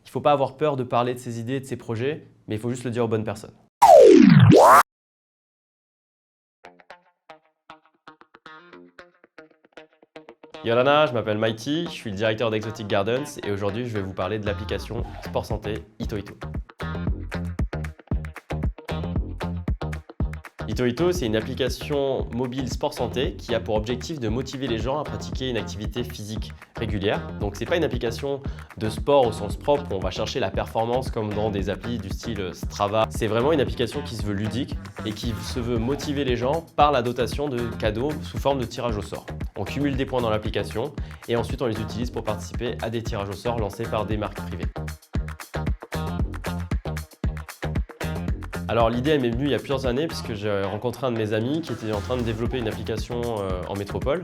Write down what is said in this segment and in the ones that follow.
ne faut pas avoir peur de parler de ses idées et de ses projets, mais il faut juste le dire aux bonnes personnes. Yolana, je m'appelle Mighty, je suis le directeur d'Exotic Gardens et aujourd'hui je vais vous parler de l'application Sport Santé Ito-Ito. Ito-Ito, c'est une application mobile sport santé qui a pour objectif de motiver les gens à pratiquer une activité physique régulière. Donc c'est pas une application de sport au sens propre où on va chercher la performance comme dans des applis du style Strava. C'est vraiment une application qui se veut ludique et qui se veut motiver les gens par la dotation de cadeaux sous forme de tirage au sort. On cumule des points dans l'application et ensuite on les utilise pour participer à des tirages au sort lancés par des marques privées. Alors l'idée m'est venue il y a plusieurs années puisque j'ai rencontré un de mes amis qui était en train de développer une application en métropole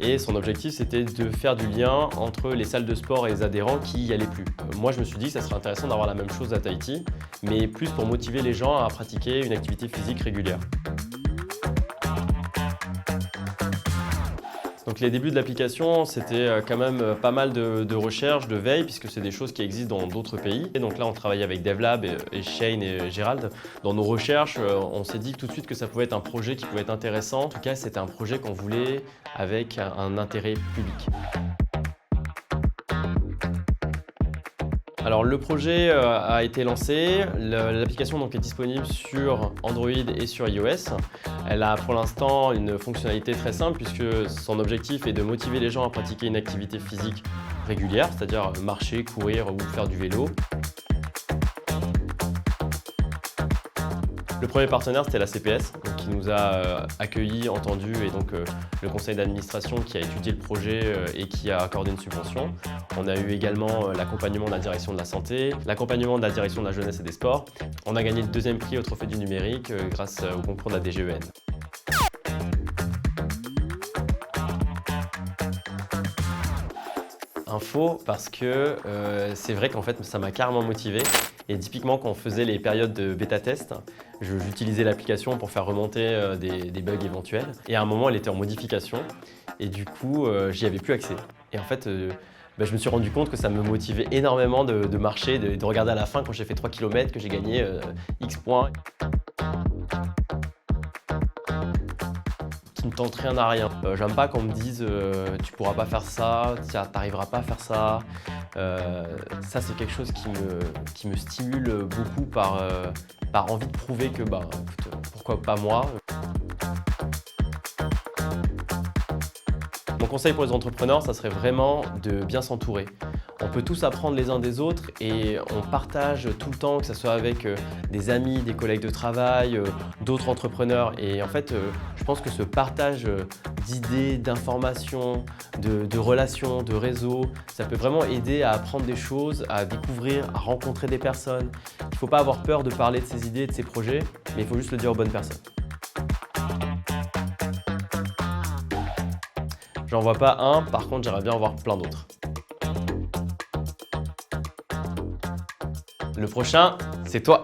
et son objectif c'était de faire du lien entre les salles de sport et les adhérents qui y allaient plus. Moi je me suis dit que ça serait intéressant d'avoir la même chose à Tahiti mais plus pour motiver les gens à pratiquer une activité physique régulière. Donc les débuts de l'application, c'était quand même pas mal de recherche, de veille, puisque c'est des choses qui existent dans d'autres pays. Et donc là, on travaille avec DevLab et Shane et Gérald. Dans nos recherches, on s'est dit tout de suite que ça pouvait être un projet qui pouvait être intéressant. En tout cas, c'était un projet qu'on voulait avec un intérêt public. Alors le projet a été lancé, l'application donc est disponible sur Android et sur iOS. Elle a pour l'instant une fonctionnalité très simple puisque son objectif est de motiver les gens à pratiquer une activité physique régulière, c'est-à-dire marcher, courir ou faire du vélo. Le premier partenaire, c'était la CPS, qui nous a accueillis, entendus, et donc le conseil d'administration qui a étudié le projet et qui a accordé une subvention. On a eu également l'accompagnement de la direction de la santé, l'accompagnement de la direction de la jeunesse et des sports. On a gagné le deuxième prix au Trophée du numérique grâce au concours de la DGEN. Info parce que c'est vrai qu'en fait ça m'a carrément motivé et typiquement quand on faisait les périodes de bêta-test, j'utilisais l'application pour faire remonter des bugs éventuels et à un moment elle était en modification et du coup j'y avais plus accès. Et en fait je me suis rendu compte que ça me motivait énormément de marcher, de regarder à la fin quand j'ai fait 3 km que j'ai gagné X points. Qui ne tente rien à rien. J'aime pas qu'on me dise tu pourras pas faire ça, t'arriveras pas à faire ça. Ça c'est quelque chose qui me stimule beaucoup par envie de prouver que écoute, pourquoi pas moi. Mon conseil pour les entrepreneurs, ça serait vraiment de bien s'entourer. On peut tous apprendre les uns des autres et on partage tout le temps, que ce soit avec des amis, des collègues de travail, d'autres entrepreneurs. Et en fait, je pense que ce partage d'idées, d'informations, de relations, de réseaux, ça peut vraiment aider à apprendre des choses, à découvrir, à rencontrer des personnes. Il ne faut pas avoir peur de parler de ses idées, de ses projets, mais il faut juste le dire aux bonnes personnes. J'en vois pas un, par contre j'aimerais bien en voir plein d'autres. Le prochain, c'est toi.